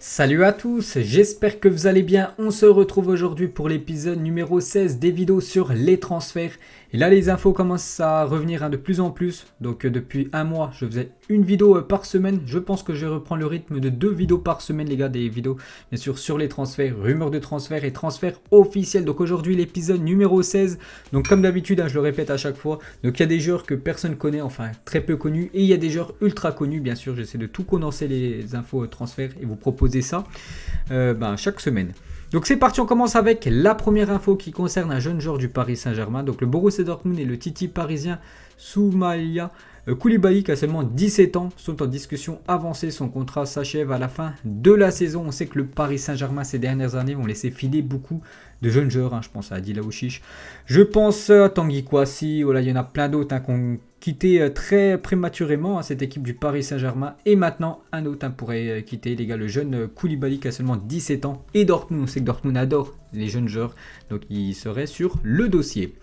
Salut à tous, j'espère que vous allez bien. On se retrouve aujourd'hui pour l'épisode numéro 16 des vidéos sur les transferts. Et là, les infos commencent à revenir de plus en plus. Donc depuis un mois, je faisais une vidéo par semaine. Je pense que je vais reprendre le rythme de 2 vidéos par semaine, les gars. Des vidéos, bien sûr, sur les transferts, rumeurs de transferts et transferts officiels. Donc aujourd'hui, l'épisode numéro 16. Donc comme d'habitude, je le répète à chaque fois. Donc il y a des joueurs que personne connaît, enfin très peu connus. Et il y a des joueurs ultra connus, bien sûr. J'essaie de tout condenser les infos transferts et vous proposer ça chaque semaine. Donc c'est parti, on commence avec la première info qui concerne un jeune joueur du Paris Saint-Germain. Donc le Borussia Dortmund et le Titi parisien Soumaïla Koulibaly, qui a seulement 17 ans, sont en discussion avancée. Son contrat s'achève à la fin de la saison. On sait que le Paris Saint-Germain ces dernières années vont laisser filer beaucoup de jeunes joueurs. Je pense à Adila Ouchiche, je pense à Tanguy Kouassi. Voilà, il y en a plein d'autres qui ont quitté très prématurément cette équipe du Paris Saint-Germain. Et maintenant, un autre pourrait quitter, les gars, le jeune Koulibaly qui a seulement 17 ans. Et Dortmund, on sait que Dortmund adore les jeunes joueurs. Donc il serait sur le dossier.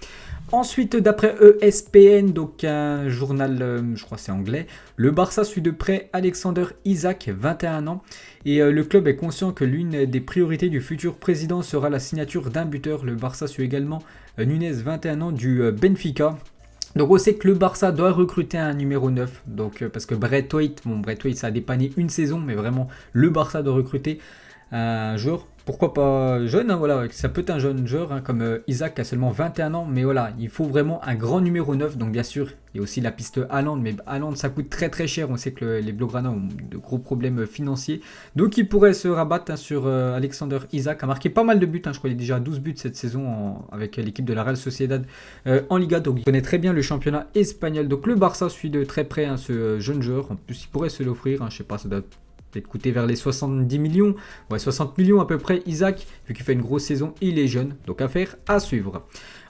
Ensuite, d'après ESPN, donc un journal, je crois c'est anglais, le Barça suit de près Alexander Isak, 21 ans. Et le club est conscient que l'une des priorités du futur président sera la signature d'un buteur. Le Barça suit également Nunez, 21 ans, du Benfica. Donc on sait que le Barça doit recruter un numéro 9, donc, parce que Brett Waite ça a dépanné une saison, mais vraiment le Barça doit recruter un joueur, pourquoi pas jeune, voilà, ça peut être un jeune joueur comme Isaac qui a seulement 21 ans, mais voilà, il faut vraiment un grand numéro 9, donc bien sûr, il y a aussi la piste Haaland, mais Haaland ça coûte très très cher, on sait que les Blaugrana ont de gros problèmes financiers, donc il pourrait se rabattre sur Alexander Isaac, a marqué pas mal de buts, je crois qu'il est déjà à 12 buts cette saison avec l'équipe de la Real Sociedad en Liga, donc il connaît très bien le championnat espagnol, donc le Barça suit de très près ce jeune joueur, en plus il pourrait se l'offrir, je sais pas, ça doit peut-être coûter vers les 70 millions, 60 millions à peu près. Isaac, vu qu'il fait une grosse saison, il est jeune, donc affaire à suivre.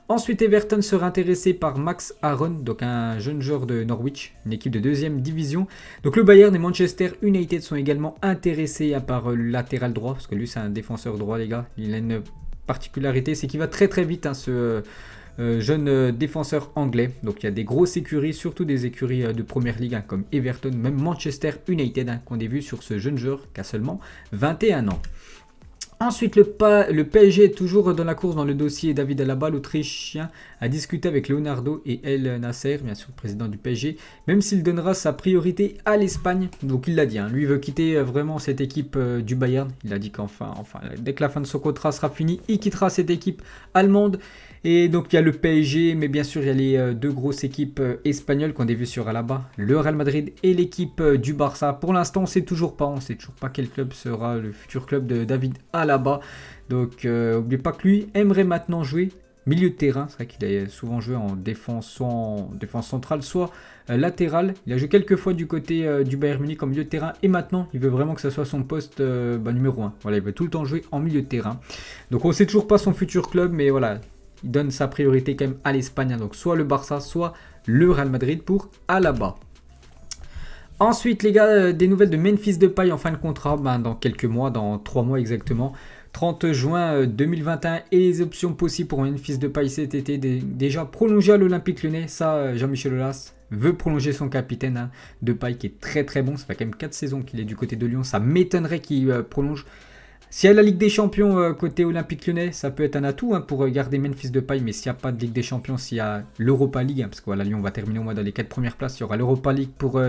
Ensuite, Everton sera intéressé par Max Aaron, donc un jeune joueur de Norwich, une équipe de 2e division. Donc le Bayern et Manchester United sont également intéressés par le latéral droit, parce que lui c'est un défenseur droit, les gars. Il a une particularité, c'est qu'il va très très vite, ce jeune défenseur anglais. Donc il y a des grosses écuries, surtout des écuries de première ligue comme Everton, même Manchester United qu'on a vu sur ce jeune joueur qui a seulement 21 ans. Ensuite, le PSG est toujours dans la course dans le dossier. David Alaba, l'Autrichien, a discuté avec Leonardo et El Nasser, bien sûr, président du PSG, même s'il donnera sa priorité à l'Espagne. Donc il l'a dit, lui veut quitter vraiment cette équipe du Bayern. Il a dit qu'enfin, dès que la fin de son contrat sera finie, il quittera cette équipe allemande. Et donc il y a le PSG, mais bien sûr il y a les deux grosses équipes espagnoles qu'on a vues sur Alaba, le Real Madrid et l'équipe du Barça. Pour l'instant on ne sait toujours pas quel club sera le futur club de David Alaba. Donc n'oubliez pas que lui aimerait maintenant jouer milieu de terrain. C'est vrai qu'il a souvent joué en défense, soit en défense centrale, soit latéral. Il a joué quelques fois du côté du Bayern Munich en milieu de terrain et maintenant il veut vraiment que ce soit son poste numéro 1. Voilà, il veut tout le temps jouer en milieu de terrain. Donc on ne sait toujours pas son futur club, mais voilà. Il donne sa priorité quand même à l'Espagne, donc soit le Barça, soit le Real Madrid pour Alaba. Ensuite, les gars, des nouvelles de Memphis Depay en fin de contrat, dans quelques mois, dans 3 mois exactement. 30 juin 2021 et les options possibles pour Memphis Depay cet été, déjà prolongé à l'Olympique Lyonnais. Ça, Jean-Michel Aulas veut prolonger son capitaine, Depay qui est très très bon. Ça fait quand même 4 saisons qu'il est du côté de Lyon. Ça m'étonnerait qu'il prolonge. S'il y a la Ligue des Champions côté Olympique Lyonnais, ça peut être un atout pour garder Memphis Depay. Mais s'il n'y a pas de Ligue des Champions, s'il y a l'Europa League, parce que voilà, Lyon va terminer au moins dans les 4 premières places, il y aura l'Europa League pour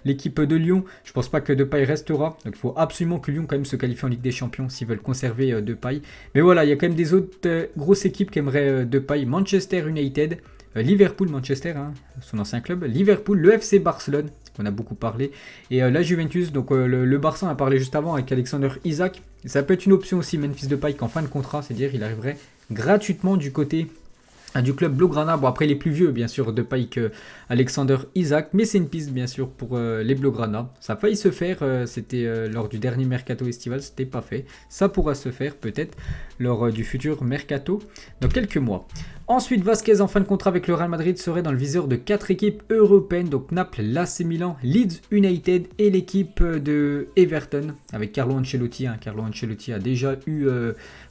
l'équipe de Lyon. Je ne pense pas que Depay restera. Donc il faut absolument que Lyon quand même se qualifie en Ligue des Champions s'ils veulent conserver Depay. Mais voilà, il y a quand même des autres grosses équipes qui aimeraient Depay. Manchester United, Liverpool, Manchester, son ancien club, Liverpool, le FC Barcelone, qu'on a beaucoup parlé, et la Juventus, donc le Barça on a parlé juste avant avec Alexander Isak. Ça peut être une option aussi, Memphis Depay, qu'en fin de contrat, c'est-à-dire il arriverait gratuitement du côté du club Blaugrana. Bon, après, il est plus vieux, bien sûr, Depay que Alexander Isak, mais c'est une piste, bien sûr, pour les Blaugrana. Ça a failli se faire, c'était lors du dernier mercato estival, c'était pas fait. Ça pourra se faire, peut-être, lors du futur mercato, dans quelques mois. Ensuite, Vasquez, en fin de contrat avec le Real Madrid, serait dans le viseur de 4 équipes européennes, donc Naples, l'AC Milan, Leeds United et l'équipe de Everton, avec Carlo Ancelotti. Carlo Ancelotti a déjà eu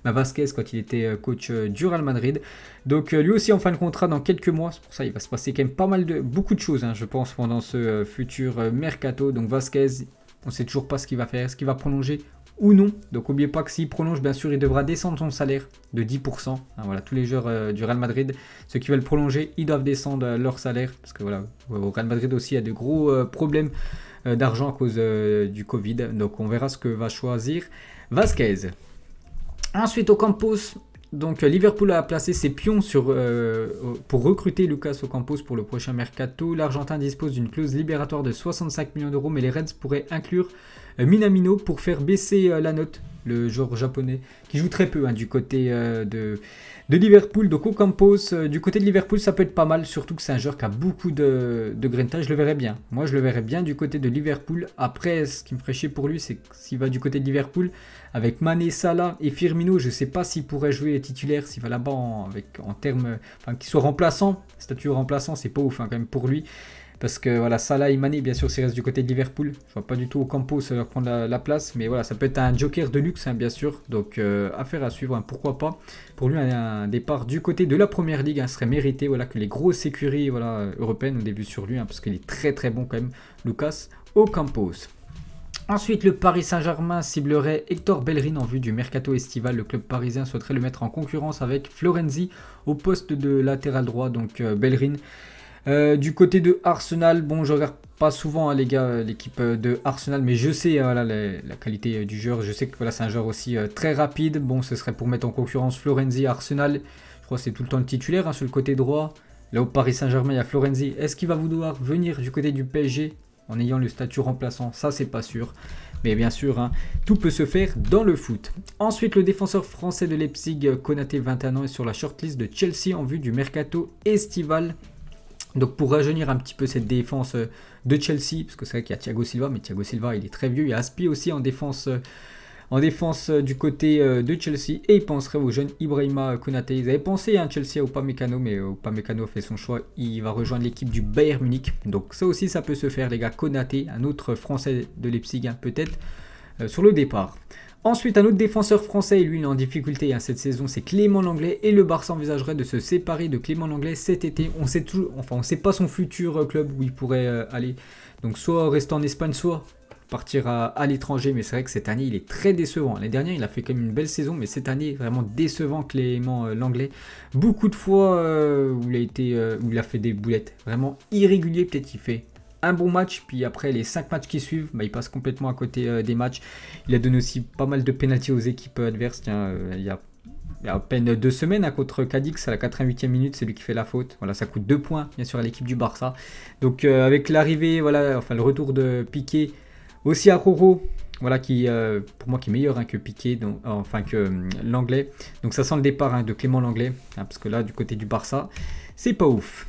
Vasquez quand il était coach du Real Madrid. Donc lui aussi en fin de contrat dans quelques mois, c'est pour ça il va se passer quand même beaucoup de choses, je pense, pendant ce futur mercato. Donc Vasquez, on ne sait toujours pas ce qu'il va faire, est-ce qu'il va prolonger ou non. Donc n'oubliez pas que s'il prolonge, bien sûr, il devra descendre son salaire de 10%. Voilà, tous les joueurs du Real Madrid, ceux qui veulent prolonger, ils doivent descendre leur salaire. Parce que voilà, au Real Madrid aussi, il y a de gros problèmes d'argent à cause du Covid. Donc on verra ce que va choisir Vasquez. Ensuite, au Campos, donc Liverpool a placé ses pions pour recruter Lucas Ocampos pour le prochain mercato. L'Argentin dispose d'une clause libératoire de 65 millions d'euros, mais les Reds pourraient inclure Minamino pour faire baisser la note. Le joueur japonais qui joue très peu du côté de Liverpool. Donc Ocampos, du côté de Liverpool, ça peut être pas mal, surtout que c'est un joueur qui a beaucoup de grinta. Je le verrais bien. Moi, je le verrais bien du côté de Liverpool. Après, ce qui me ferait chier pour lui, c'est que s'il va du côté de Liverpool, avec Mané, Salah et Firmino, je ne sais pas s'il pourrait jouer titulaire, s'il va là-bas en termes, qu'il soit remplaçant. Statut remplaçant, c'est pas ouf quand même pour lui. Parce que voilà, Salah et Mané, bien sûr, s'ils restent du côté de Liverpool, je vois pas du tout Ocampos leur prendre la place. Mais voilà, ça peut être un joker de luxe, bien sûr. Donc, affaire à suivre, pourquoi pas. Pour lui, un départ du côté de la Première Ligue serait mérité. Voilà, que les grosses écuries européennes ont des vues sur lui, parce qu'il est très très bon quand même, Lucas Ocampos. Ensuite, le Paris Saint-Germain ciblerait Hector Bellerin en vue du mercato estival. Le club parisien souhaiterait le mettre en concurrence avec Florenzi au poste de latéral droit. Donc Bellerin. Du côté de Arsenal, bon, je regarde pas souvent les gars, l'équipe de Arsenal, mais je sais la qualité du joueur. Je sais que c'est un joueur aussi très rapide. Bon, ce serait pour mettre en concurrence Florenzi à Arsenal. Je crois que c'est tout le temps le titulaire sur le côté droit. Là au Paris Saint-Germain, il y a Florenzi. Est-ce qu'il va vouloir venir du côté du PSG en ayant le statut remplaçant? Ça, c'est pas sûr. Mais bien sûr, tout peut se faire dans le foot. Ensuite, le défenseur français de Leipzig, Konaté, 21 ans, est sur la shortlist de Chelsea en vue du mercato estival. Donc pour rajeunir un petit peu cette défense de Chelsea, parce que c'est vrai qu'il y a Thiago Silva, mais Thiago Silva il est très vieux. Il y a Aspi aussi en défense du côté de Chelsea. Et ils penseraient au jeune Ibrahima Konaté. Ils avaient pensé à Chelsea à Upamecano, mais Upamecano fait son choix. Il va rejoindre l'équipe du Bayern Munich. Donc ça aussi ça peut se faire les gars. Konaté, un autre français de Leipzig peut-être sur le départ. Ensuite, un autre défenseur français, et lui il est en difficulté cette saison, c'est Clément Lenglet. Et le Barça envisagerait de se séparer de Clément Lenglet cet été. On ne sait pas son futur club où il pourrait aller. Donc soit rester en Espagne, soit partir à l'étranger. Mais c'est vrai que cette année, il est très décevant. L'année dernière, il a fait quand même une belle saison. Mais cette année, vraiment décevant Clément Lenglet. Beaucoup de fois où il a fait des boulettes. Vraiment irrégulier, peut-être qu'il fait un bon match, puis après les 5 matchs qui suivent, il passe complètement à côté des matchs. Il a donné aussi pas mal de pénaltys aux équipes adverses. Tiens, il y a à peine 2 semaines contre Cadix à la 88e minute, c'est lui qui fait la faute. Voilà, ça coûte 2 points bien sûr à l'équipe du Barça. Donc avec l'arrivée, le retour de Piqué, aussi à Roro, voilà qui pour moi qui est meilleur que Piqué, que Lenglet. Donc ça sent le départ de Clément Lenglet, parce que là du côté du Barça, c'est pas ouf.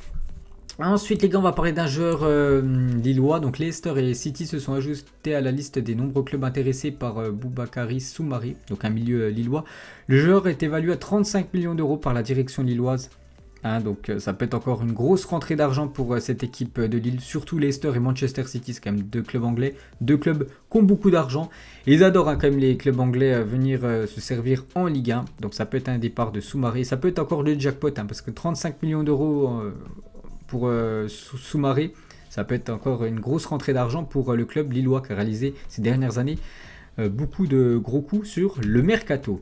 Ensuite les gars, on va parler d'un joueur lillois. Donc Leicester et City se sont ajoutés à la liste des nombreux clubs intéressés par Boubakary Soumare, donc un milieu lillois. Le joueur est évalué à 35 millions d'euros par la direction lilloise. Donc ça peut être encore une grosse rentrée d'argent pour cette équipe de Lille. Surtout Leicester et Manchester City, c'est quand même 2 clubs anglais, 2 clubs qui ont beaucoup d'argent. Et ils adorent quand même les clubs anglais venir se servir en Ligue 1. Donc ça peut être un départ de Soumare. Ça peut être encore le jackpot, parce que 35 millions d'euros... pour Soumare, ça peut être encore une grosse rentrée d'argent pour le club lillois qui a réalisé ces dernières années beaucoup de gros coups sur le mercato.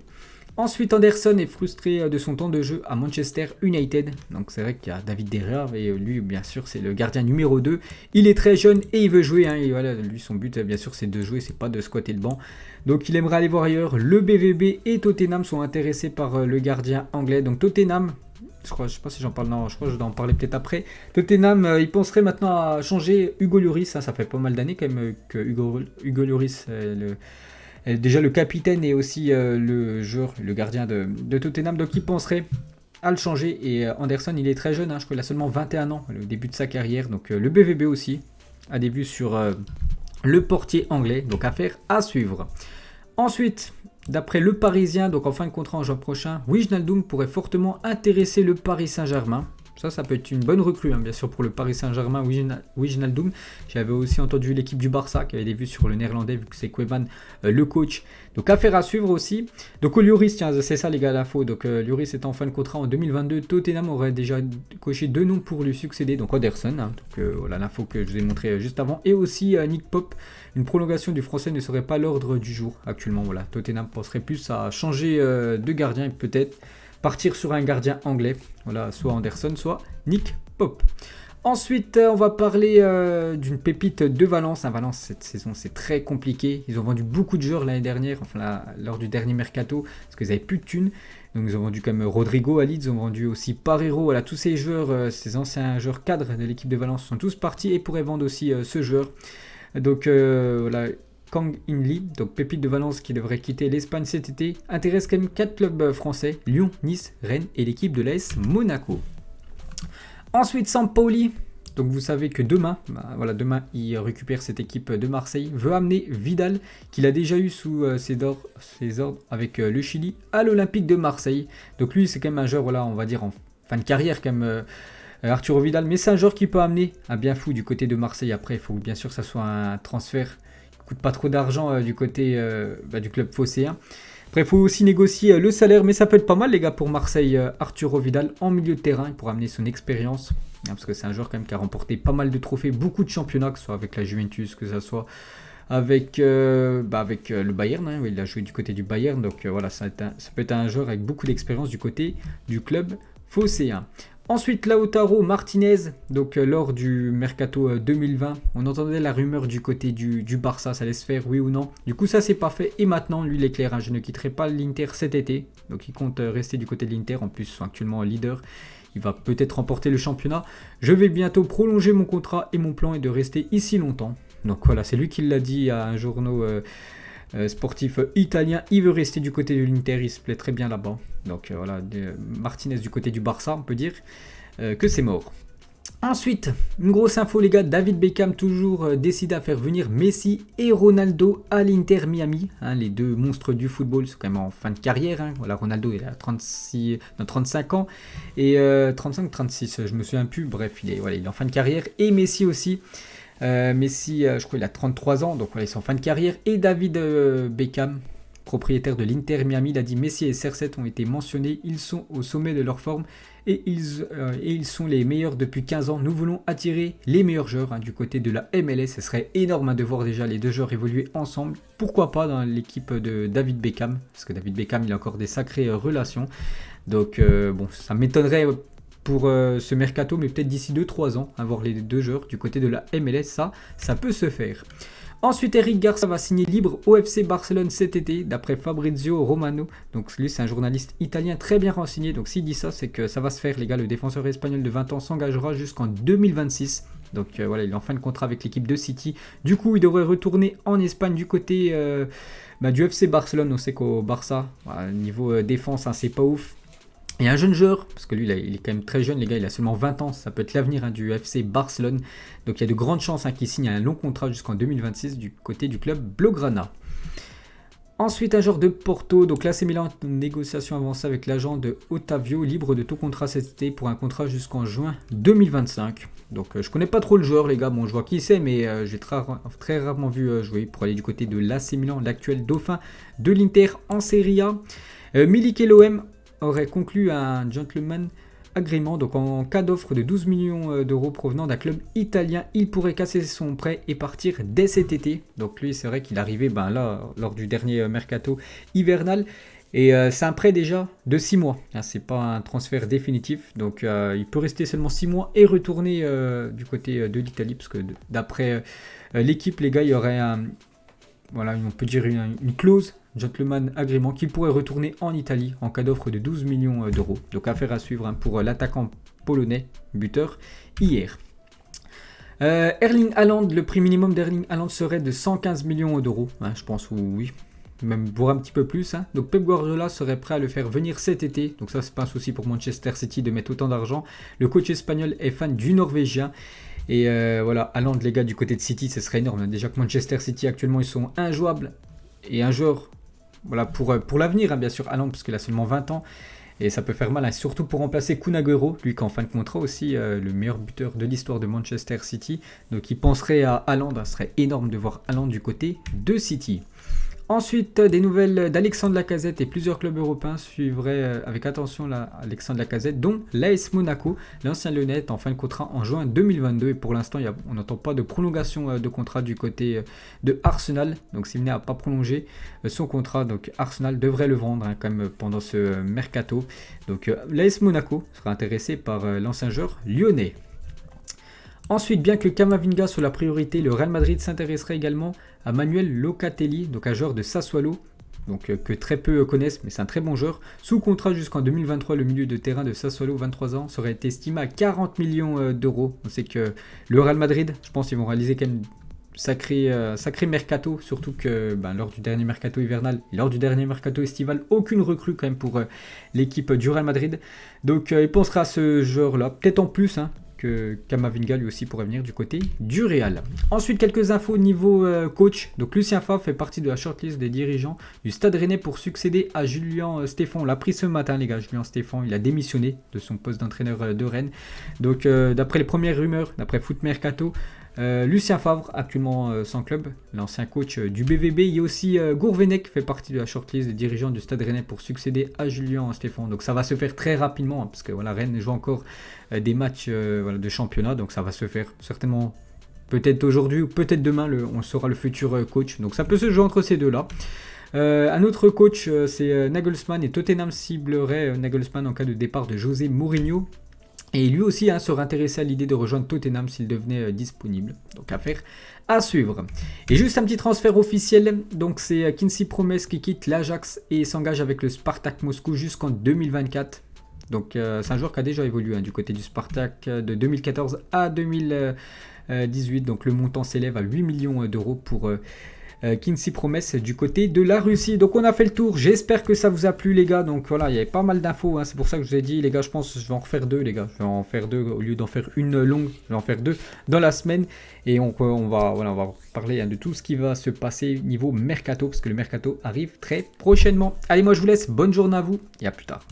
Ensuite, Anderson est frustré de son temps de jeu à Manchester United. Donc c'est vrai qu'il y a David De Gea et lui bien sûr c'est le gardien numéro 2. Il est très jeune et il veut jouer. Et voilà, lui son but bien sûr c'est de jouer, c'est pas de squatter le banc. Donc il aimerait aller voir ailleurs. Le BVB et Tottenham sont intéressés par le gardien anglais. Donc Tottenham... je sais pas si j'en parle, non, je crois que je dois en parler peut-être après. Tottenham, il penserait maintenant à changer Hugo Lloris, ça fait pas mal d'années quand même que Hugo Lloris est déjà le capitaine et aussi le gardien de Tottenham, donc il penserait à le changer. Et Anderson, il est très jeune, je crois qu'il a seulement 21 ans, le début de sa carrière, donc le BVB aussi a des vues sur le portier anglais, donc affaire à suivre. Ensuite... d'après Le Parisien, donc en fin de contrat en juin prochain, Wijnaldum pourrait fortement intéresser le Paris Saint-Germain. Ça peut être une bonne recrue, hein, bien sûr, pour le Paris Saint-Germain, Wijnaldum. J'avais aussi entendu l'équipe du Barça qui avait des vues sur le néerlandais, vu que c'est Koeman le coach. Donc, affaire à suivre aussi. Donc, Lloris, tiens, c'est ça, les gars, l'info. Donc, Lloris est en fin de contrat en 2022. Tottenham aurait déjà coché 2 noms pour lui succéder. Donc, Anderson, hein, donc, voilà l'info que je vous ai montré juste avant. Et aussi Nick Pope. Une prolongation du français ne serait pas l'ordre du jour actuellement. Voilà, Tottenham penserait plus à changer de gardien et peut-être partir sur un gardien anglais. Voilà, soit Anderson, soit Nick Pope. Ensuite, on va parler d'une pépite de Valence. Valence, cette saison, c'est très compliqué. Ils ont vendu beaucoup de joueurs l'année dernière, enfin lors du dernier mercato, parce qu'ils n'avaient plus de thunes. Donc, ils ont vendu comme Rodrigo à Leeds, ils ont vendu aussi Parreiro. Voilà, tous ces joueurs, ces anciens joueurs cadres de l'équipe de Valence sont tous partis et pourraient vendre aussi ce joueur. Donc, voilà. Kang In Lee, donc pépite de Valence qui devrait quitter l'Espagne cet été, intéresse quand même 4 clubs français, Lyon, Nice, Rennes et l'équipe de l'AS Monaco. Ensuite, Sampaoli, donc vous savez que demain, demain il récupère cette équipe de Marseille, veut amener Vidal, qu'il a déjà eu sous ses ordres avec le Chili, à l'Olympique de Marseille. Donc lui, c'est quand même un joueur, voilà, on va dire en fin de carrière quand même, Arturo Vidal, mais c'est un joueur qui peut amener un bien fou du côté de Marseille. Après, il faut bien sûr que ça soit un transfert pas trop d'argent du côté du club phocéen. Après, il faut aussi négocier le salaire, mais ça peut être pas mal, les gars, pour Marseille. Arturo Vidal en milieu de terrain pour amener son expérience, parce que c'est un joueur quand même qui a remporté pas mal de trophées, beaucoup de championnats, que ce soit avec la Juventus, que ce soit avec le Bayern. Hein, il a joué du côté du Bayern, donc voilà, ça peut être un joueur avec beaucoup d'expérience du côté du club phocéen. Ensuite, Lautaro Martinez, donc lors du Mercato 2020, on entendait la rumeur du côté du Barça, ça allait se faire, oui ou non. Du coup, ça c'est pas fait. Et maintenant, lui, il est clair, hein, je ne quitterai pas l'Inter cet été. Donc, il compte rester du côté de l'Inter. En plus, ils sont actuellement leader. Il va peut-être remporter le championnat. Je vais bientôt prolonger mon contrat et mon plan est de rester ici longtemps. Donc voilà, c'est lui qui l'a dit à un journal sportif italien. Il veut rester du côté de l'Inter, il se plaît très bien là-bas. Donc voilà, Martinez du côté du Barça, on peut dire que c'est mort. Ensuite, une grosse info les gars, David Beckham toujours décide à faire venir Messi et Ronaldo à l'Inter Miami. Hein, les deux monstres du football sont quand même en fin de carrière. Hein. Voilà, Ronaldo il a 35 ans et 35-36, je me souviens plus. Bref, il est en fin de carrière. Et Messi aussi. Messi, je crois qu'il a 33 ans, donc voilà, ils sont en fin de carrière. Et David Beckham, propriétaire de l'Inter Miami, il a dit Messi et CR7 ont été mentionnés, ils sont au sommet de leur forme et ils sont les meilleurs depuis 15 ans. Nous voulons attirer les meilleurs joueurs du côté de la MLS. Ce serait énorme de voir déjà les deux joueurs évoluer ensemble. Pourquoi pas dans l'équipe de David Beckham, parce que David Beckham il a encore des sacrées relations. Donc bon, ça m'étonnerait pour ce mercato, mais peut-être d'ici 2-3 ans, avoir les deux joueurs du côté de la MLS, ça peut se faire. Ensuite, Eric Garcia va signer libre au FC Barcelone cet été, d'après Fabrizio Romano. Donc lui, c'est un journaliste italien très bien renseigné. Donc s'il dit ça, c'est que ça va se faire, les gars. Le défenseur espagnol de 20 ans s'engagera jusqu'en 2026. Donc voilà, il est en fin de contrat avec l'équipe de City. Du coup, il devrait retourner en Espagne du côté du FC Barcelone. On sait qu'au Barça, niveau défense, c'est pas ouf. Et un jeune joueur, parce que lui il est quand même très jeune les gars, il a seulement 20 ans, ça peut être l'avenir du FC Barcelone. Donc il y a de grandes chances qu'il signe un long contrat jusqu'en 2026 du côté du club Blaugrana. Ensuite un joueur de Porto, donc l'AC Milan en négociation avancée avec l'agent de Otavio, libre de tout contrat cet été pour un contrat jusqu'en juin 2025. Donc je connais pas trop le joueur les gars, bon je vois qui c'est mais j'ai très rarement vu jouer pour aller du côté de l'AC Milan, l'actuel dauphin de l'Inter en Serie A. Milik et l'OM aurait conclu un gentleman agreement, donc en cas d'offre de 12 millions d'euros provenant d'un club italien, il pourrait casser son prêt et partir dès cet été. Donc lui c'est vrai qu'il arrivait là lors du dernier mercato hivernal et c'est un prêt déjà de 6 mois, c'est pas un transfert définitif, donc il peut rester seulement 6 mois et retourner du côté de l'Italie, parce que d'après l'équipe les gars, il y aurait on peut dire une clause gentleman agreement qui pourrait retourner en Italie en cas d'offre de 12 millions d'euros. Donc affaire à suivre pour l'attaquant polonais, buteur, hier. Erling Haaland, le prix minimum d'Erling Haaland serait de 115 millions d'euros. Je pense oui, même pour un petit peu plus. Donc Pep Guardiola serait prêt à le faire venir cet été. Donc ça c'est pas un souci pour Manchester City de mettre autant d'argent. Le coach espagnol est fan du Norvégien. Et voilà, Haaland les gars du côté de City, ce serait énorme. Déjà que Manchester City actuellement ils sont injouables. Et un joueur pour l'avenir, bien sûr, Haaland, parce qu'il a seulement 20 ans. Et ça peut faire mal, hein, surtout pour remplacer Kun Agüero, lui qui est en fin de contrat aussi, le meilleur buteur de l'histoire de Manchester City. Donc il penserait à Haaland, ce serait énorme de voir Haaland du côté de City. Ensuite, des nouvelles d'Alexandre Lacazette et plusieurs clubs européens suivraient avec attention Alexandre Lacazette, dont l'AS Monaco. L'ancien Lyonnais est en fin de contrat en juin 2022 et pour l'instant, on n'entend pas de prolongation de contrat du côté de Arsenal. Donc s'il venait à pas prolonger son contrat, donc Arsenal devrait le vendre quand même pendant ce mercato. Donc l'AS Monaco sera intéressé par l'ancien joueur lyonnais. Ensuite, bien que Camavinga soit la priorité, le Real Madrid s'intéresserait également à Manuel Locatelli, donc un joueur de Sassuolo, donc, que très peu connaissent, mais c'est un très bon joueur. Sous contrat jusqu'en 2023, le milieu de terrain de Sassuolo, 23 ans, serait estimé à 40 millions d'euros. On sait que le Real Madrid, je pense qu'ils vont réaliser quand même sacré mercato, surtout que lors du dernier mercato hivernal et lors du dernier mercato estival, aucune recrue quand même pour l'équipe du Real Madrid. Donc il pensera à ce joueur-là, peut-être en plus, hein, que Camavinga lui aussi pourrait venir du côté du Real. Ensuite, quelques infos niveau coach. Donc Lucien Favre fait partie de la shortlist des dirigeants du Stade Rennais pour succéder à Julien Stéphan. On l'a pris ce matin les gars, Julien Stéphan, il a démissionné de son poste d'entraîneur de Rennes. Donc d'après les premières rumeurs, d'après Foot Mercato, Lucien Favre, actuellement sans club, l'ancien coach du BVB. Il y a aussi Gourvenec qui fait partie de la shortlist des dirigeants du Stade Rennais pour succéder à Julien Stéphan. Donc ça va se faire très rapidement, hein, parce que voilà, Rennes joue encore des matchs de championnat, donc ça va se faire certainement peut-être aujourd'hui ou peut-être demain, on saura le futur coach. Donc ça peut se jouer entre ces deux-là. Un autre coach, c'est Nagelsmann, et Tottenham ciblerait Nagelsmann en cas de départ de José Mourinho. Et lui aussi serait intéressé à l'idée de rejoindre Tottenham s'il devenait disponible. Donc affaire à suivre. Et juste un petit transfert officiel. Donc c'est Quincy Promes qui quitte l'Ajax et s'engage avec le Spartak Moscou jusqu'en 2024. Donc c'est un joueur qui a déjà évolué du côté du Spartak de 2014 à 2018. Donc le montant s'élève à 8 millions d'euros pour Quincy Promes du côté de la Russie. Donc on a fait le tour, j'espère que ça vous a plu les gars. Donc voilà, il y avait pas mal d'infos, c'est pour ça que je vous ai dit les gars, je pense que je vais en refaire deux les gars. Je vais en faire deux au lieu d'en faire une longue, je vais en faire deux dans la semaine. Et on va parler de tout ce qui va se passer niveau mercato, parce que le mercato arrive très prochainement. Allez, moi je vous laisse, bonne journée à vous et à plus tard.